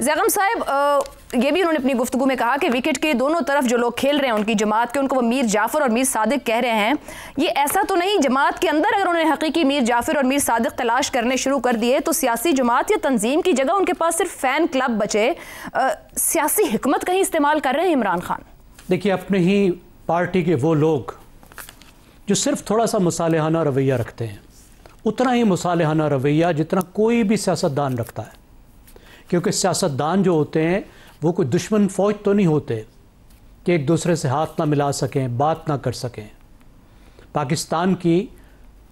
ज़ैगम साहब, ये भी उन्होंने अपनी गुफ्तगू में कहा कि विकेट के दोनों तरफ जो लोग खेल रहे हैं उनकी जमात के, उनको वो मीर जाफ़र और मीर सादिक कह रहे हैं। ये ऐसा तो नहीं जमात के अंदर अगर उन्होंने हकीकी मीर जाफ़र और मीर सादिक तलाश करने शुरू कर दिए तो सियासी जमात या तंजीम की जगह उनके पास सिर्फ फ़ैन क्लब बचे। सियासी हिकमत कहीं इस्तेमाल कर रहे हैं इमरान खान? देखिए, अपने ही पार्टी के वो लोग जो सिर्फ थोड़ा सा मुसालिहाना रवैया रखते हैं, उतना ही मुसालिहाना रवैया जितना कोई भी सियासतदान रखता है, क्योंकि सियासतदान जो होते हैं वो कोई दुश्मन फ़ौज तो नहीं होते कि एक दूसरे से हाथ ना मिला सकें, बात ना कर सकें। पाकिस्तान की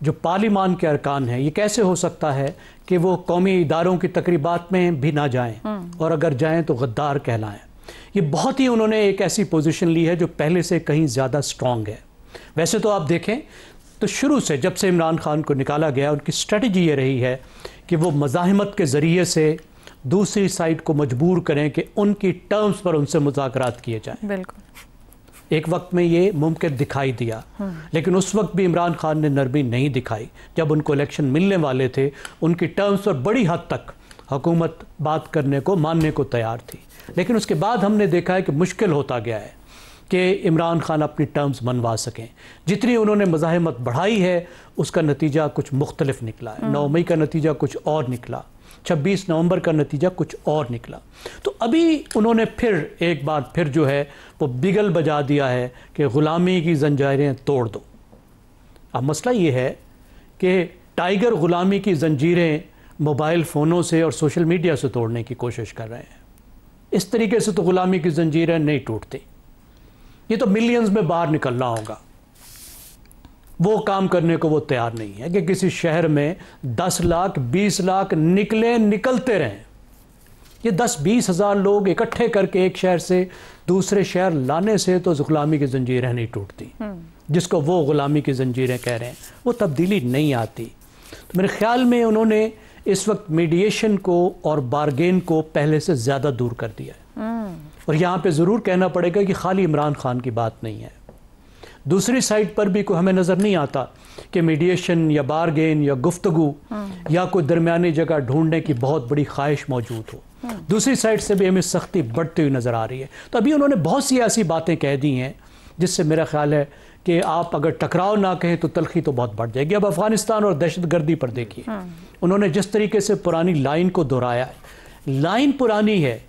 जो पार्लिमान के अरकान हैं, ये कैसे हो सकता है कि वो कौमी इदारों की तकरीबात में भी ना जाएं, और अगर जाएं तो गद्दार कहलाएं। ये बहुत ही उन्होंने एक ऐसी पोजीशन ली है जो पहले से कहीं ज़्यादा स्ट्रॉन्ग है। वैसे तो आप देखें तो शुरू से जब से इमरान खान को निकाला गया, उनकी स्ट्रेटजी ये रही है कि वो मज़ाहिमत के ज़रिए से दूसरी साइड को मजबूर करें कि उनकी टर्म्स पर उनसे मुज़ाकरात किए जाएं। बिल्कुल। एक वक्त में ये मुमकिन दिखाई दिया, लेकिन उस वक्त भी इमरान खान ने नरमी नहीं दिखाई। जब उनको इलेक्शन मिलने वाले थे, उनकी टर्म्स पर बड़ी हद तक हुकूमत बात करने को, मानने को तैयार थी। लेकिन उसके बाद हमने देखा है कि मुश्किल होता गया है कि इमरान खान अपनी टर्म्स मनवा सकें। जितनी उन्होंने मज़ाहिमत बढ़ाई है उसका नतीजा कुछ मुख्तलिफ निकला है। 9 मई का नतीजा कुछ और निकला, 26 नवंबर का नतीजा कुछ और निकला। तो अभी उन्होंने फिर एक बार फिर जो है वो बिगल बजा दिया है कि ग़ुलामी की जंजीरें तोड़ दो। अब मसला ये है कि टाइगर ग़ुलामी की जंजीरें मोबाइल फ़ोनों से और सोशल मीडिया से तोड़ने की कोशिश कर रहे हैं। इस तरीके से तो ग़ुलामी की जंजीरें नहीं टूटती। ये तो मिलियंस में बाहर निकलना होगा। वो काम करने को वो तैयार नहीं है कि किसी शहर में 10 लाख 20 लाख निकलते रहें। ये 10-20 हज़ार लोग इकट्ठे करके एक शहर से दूसरे शहर लाने से तो ग़ुलामी की जंजीरें नहीं टूटती। जिसको वो ग़ुलामी की जंजीरें कह रहे हैं, वो तब्दीली नहीं आती। तो मेरे ख्याल में उन्होंने इस वक्त मीडिएशन को और बारगेन को पहले से ज़्यादा दूर कर दिया है। और यहाँ पे ज़रूर कहना पड़ेगा कि खाली इमरान खान की बात नहीं है, दूसरी साइड पर भी कोई हमें नज़र नहीं आता कि मीडिएशन या बारगेन या गुफ्तगू या कोई दरमियानी जगह ढूंढने की बहुत बड़ी ख्वाहिश मौजूद हो। दूसरी साइड से भी हमें सख्ती बढ़ती हुई नज़र आ रही है। तो अभी उन्होंने बहुत सी ऐसी बातें कह दी हैं जिससे मेरा ख्याल है कि आप अगर टकराव ना कहें तो तलखी तो बहुत बढ़ जाएगी। अब अफ़गानिस्तान और दहशतगर्दी पर देखिए, उन्होंने जिस तरीके से पुरानी लाइन को दोहराया है। लाइन पुरानी है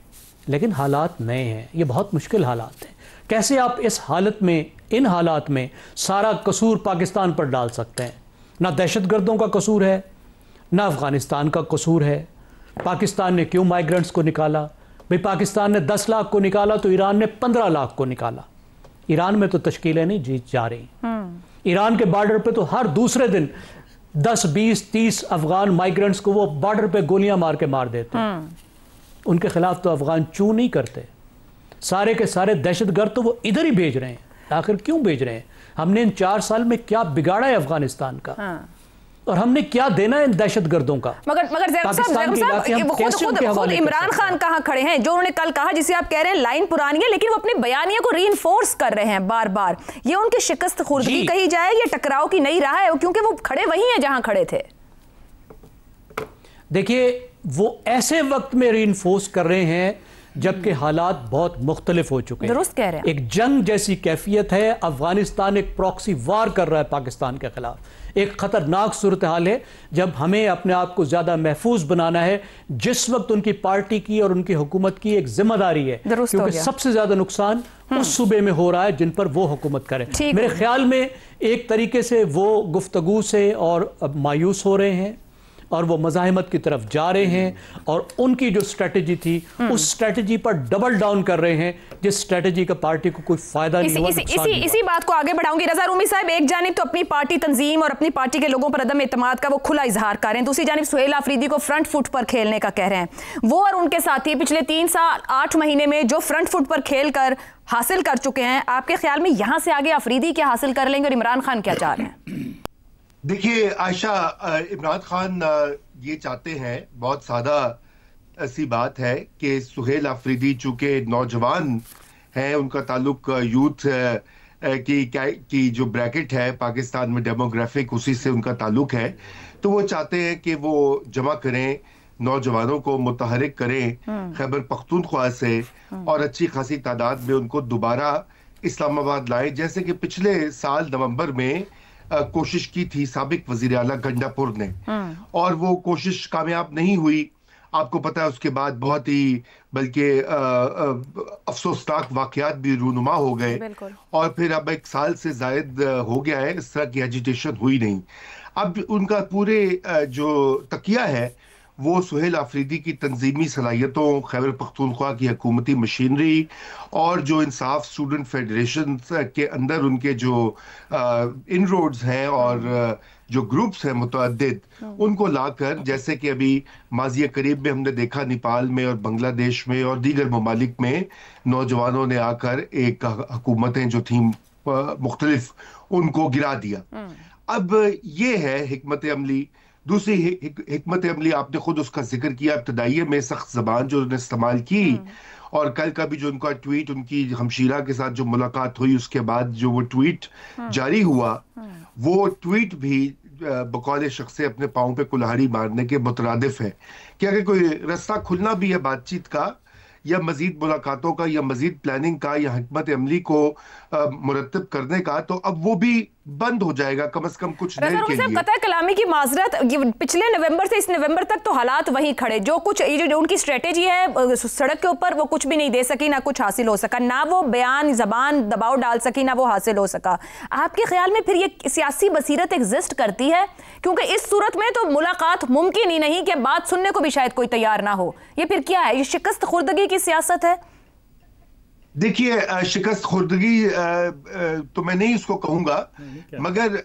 लेकिन हालात नए हैं, ये बहुत मुश्किल हालात हैं। कैसे आप इस हालत में, इन हालात में सारा कसूर पाकिस्तान पर डाल सकते हैं? ना दहशतगर्दों का कसूर है, ना अफ़गानिस्तान का कसूर है। पाकिस्तान ने क्यों माइग्रेंट्स को निकाला? भाई पाकिस्तान ने 10 लाख को निकाला तो ईरान ने 15 लाख को निकाला। ईरान में तो तश्कीलें नहीं जीत जा रही। ईरान के बॉर्डर पे तो हर दूसरे दिन 10, 20, 30 अफगान माइग्रेंट्स को वो बॉर्डर पे गोलियां मार के मार देते हैं। उनके खिलाफ तो अफगान चू नहीं करते। सारे के सारे दहशतगर्द तो वो इधर ही भेज रहे हैं। आखिर क्यों भेज रहे हैं? हमने इन 4 साल में क्या बिगाड़ा है अफगानिस्तान का? और हमने क्या देना है इन दहशतगर्दों का? मगर ज़ैगम साहब, खुद इमरान खान कहाँ खड़े हैं? जो उन्होंने कल कहा, जिसे आप कह रहे हैं लाइन पुरानी है, लेकिन वो अपने बयानिया को रीइंफोर्स कर रहे हैं बार बार। ये उनकी शिकस्त खुर्दगी कही जाए, ये टकराव की नई राह है, क्योंकि वो खड़े वही हैं जहां खड़े थे। देखिए, वो ऐसे वक्त में रीइंफोर्स कर रहे हैं जबकि हालात बहुत मुख्तलिफ हो चुके हैं। दुरुस्त कह रहे हैं। एक जंग जैसी कैफियत है। अफगानिस्तान एक प्रॉक्सी वार कर रहा है पाकिस्तान के खिलाफ। एक खतरनाक सूरत हाल है जब हमें अपने आप को ज्यादा महफूज बनाना है, जिस वक्त उनकी पार्टी की और उनकी हुकूमत की एक जिम्मेदारी है, क्योंकि सबसे ज्यादा नुकसान उस सूबे में हो रहा है जिन पर वो हुकूमत करे। मेरे ख्याल में एक तरीके से वो गुफ्तगू से और मायूस हो रहे हैं और वो मज़ाहिमत की तरफ जा रहे हैं और उनकी जो स्ट्रेटजी थी उस स्ट्रेटजी पर डबल डाउन कर रहे हैं, जिस स्ट्रेटजी का पार्टी को कोई फायदा नहीं हुआ। इसी बात को आगे बढ़ाऊंगी। रज़ा रूमी साहब, एक जानिब तो अपनी पार्टी तंजीम और अपनी पार्टी के लोगों पर अदम एतमाद का वो खुला इजहार कर रहे हैं, दूसरी जानिब सुहेल आफरीदी को फ्रंट फुट पर खेलने का कह रहे हैं। वो और उनके साथी पिछले 3 साल 8 महीने में जो फ्रंट फुट पर खेल कर हासिल कर चुके हैं, आपके ख्याल में यहां से आगे आफरीदी क्या हासिल कर लेंगे और इमरान खान क्या चाह रहे हैं? देखिए आयशा, इमरान खान ये चाहते हैं, बहुत सादा सी बात है कि सुहेल आफरीदी चूंकि नौजवान हैं, उनका ताल्लुक यूथ की जो ब्रैकेट है पाकिस्तान में डेमोग्राफिक, उसी से उनका ताल्लुक है, तो वो चाहते हैं कि वो जमा करें नौजवानों को मुतहरिक करें खैबर पख्तूनख्वा से और अच्छी खासी तादाद में उनको दोबारा इस्लामाबाद लाए, जैसे कि पिछले साल नवंबर में कोशिश की थी साबिक वजीर आला गंडापुर ने, और वो कोशिश कामयाब नहीं हुई। आपको पता है उसके बाद बहुत ही बल्कि अफसोसनाक वाकयात भी रूनुमा हो गए, और फिर अब 1 साल से जायद हो गया है, इस तरह की एजिटेशन हुई नहीं। अब उनका पूरे जो तकिया है वो सुहेल आफरीदी की तंजीमी सलाहियतों, खैबर पख्तूनख्वा की हुकूमती मशीनरी और जो इंसाफ स्टूडेंट फेडरेशन के अंदर उनके जो इनरोड्स हैं और जो ग्रुप्स हैं मुतअद्दिद, उनको लाकर, जैसे कि अभी माज़ी करीब में हमने देखा नेपाल में और बांग्लादेश में और दीगर ममालिक में नौजवानों ने आकर एक हुकूमतें जो थी मुख्तलिफ, उनको गिरा दिया। अब ये है हिकमत अमली। दूसरी हिकमत अमली आपने खुद उसका जिक्र किया, इब्तदाइये में सख्त ज़बान जो उन्होंने इस्तेमाल की, और कल का भी जो उनका ट्वीट, उनकी हमशीरा के साथ जो मुलाकात हुई उसके बाद जो वो ट्वीट जारी हुआ, वो ट्वीट भी बकौल शख्स अपने पाँव पे कुल्हाड़ी मारने के मुतरादिफ है कि अगर कोई रास्ता खुलना भी है बातचीत का या मजीद मुलाकातों का या मजीद प्लानिंग का या हिकमत अमली को मुरतब करने का, तो अब वो भी बंद हो जाएगा कम से कम कुछ देर के लिए। कतई कलामी की माजरत, पिछले नवंबर से इस नवंबर तक तो हालात वहीं खड़े, जो कुछ जो उनकी स्ट्रेटेजी है सड़क के ऊपर वो कुछ भी नहीं दे सकी, ना कुछ हासिल हो सका, ना वो बयान जबान दबाव डाल सकी, ना वो हासिल हो सका। आपके ख्याल में फिर ये सियासी बसीरत एग्जिस्ट करती है? क्योंकि इस सूरत में तो मुलाकात मुमकिन ही नहीं कि बात सुनने को भी शायद कोई तैयार ना हो। ये फिर क्या है? ये शिकस्त खुर्दगी की सियासत है? देखिए, शिकस्त खुर्दगी तो मैं नहीं इसको कहूंगा, मगर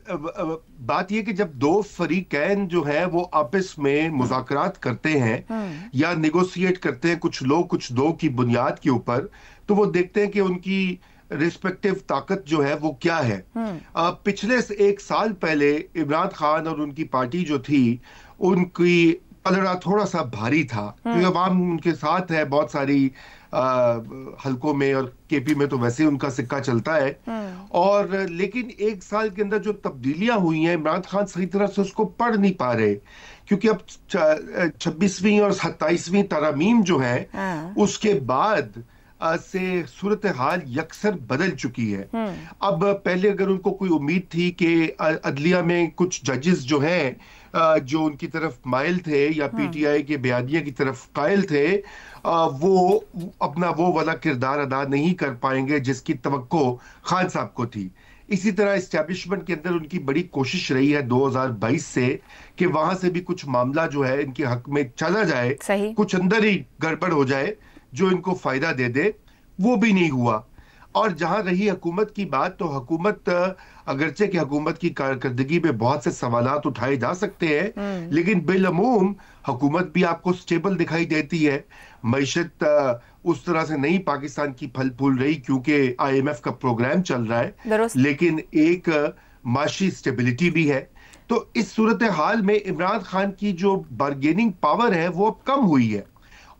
बात यह कि जब दो फरीकैन जो है वो आपस में मुज़ाकरात करते हैं या नेगोशिएट करते हैं कुछ लोग कुछ दो की बुनियाद के ऊपर, तो वो देखते हैं कि उनकी रिस्पेक्टिव ताकत जो है वो क्या है। पिछले 1 साल पहले इमरान खान और उनकी पार्टी जो थी, उनकी पलड़ा थोड़ा सा भारी था, क्योंकि अवाम उनके साथ है बहुत सारी हलकों में, और केपी में तो वैसे ही उनका सिक्का चलता है। और लेकिन 1 साल के अंदर जो तब्दीलियां हुई हैं, इमरान खान सही तरह से उसको पढ़ नहीं पा रहे, क्योंकि अब 26वीं और 27वीं तरमीम जो है उसके बाद से सूरत हाल यकसर बदल चुकी है। अब पहले अगर उनको कोई उम्मीद थी कि अदलिया में कुछ जजेस जो हैं जो उनकी तरफ माइल थे या पीटीआई के बयानिया की तरफ कायल थे, वो अपना वो वाला किरदार अदा नहीं कर पाएंगे जिसकी तवक्को खान साहब को थी। इसी तरह एस्टैब्लिशमेंट के अंदर उनकी बड़ी कोशिश रही है 2022 से कि वहां से भी कुछ मामला जो है इनके हक में चला जाए, कुछ अंदर ही गड़बड़ हो जाए जो इनको फायदा दे दे, वो भी नहीं हुआ। और जहां रही हुकूमत की बात, तो हुकूमत अगरचे कि हुकूमत की कारकर्दगी में बहुत से सवालात उठाए जा सकते हैं, लेकिन बिलअमूम हुकूमत भी आपको स्टेबल दिखाई देती है। मईशत उस तरह से नहीं पाकिस्तान की फल फूल रही क्योंकि IMF का प्रोग्राम चल रहा है, लेकिन एक माशी स्टेबिलिटी भी है। तो इस सूरत हाल में इमरान खान की जो बार्गेनिंग पावर है वो अब कम हुई है,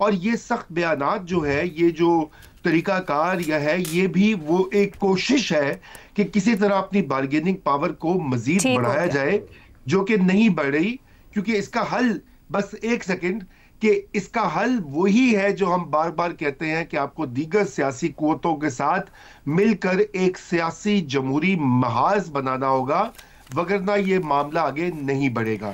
और ये सख्त बयानात जो है, ये जो तरीकाकार यह है, ये भी वो एक कोशिश है कि किसी तरह अपनी बार्गेनिंग पावर को मजीद बढ़ाया जाए, जो कि नहीं बढ़ रही। क्योंकि इसका हल, बस एक सेकंड, कि इसका हल वही है जो हम बार बार कहते हैं कि आपको दीगर सियासी कुव्वतों के साथ मिलकर एक सियासी जमहूरी महाज बनाना होगा, वगरना ये मामला आगे नहीं बढ़ेगा।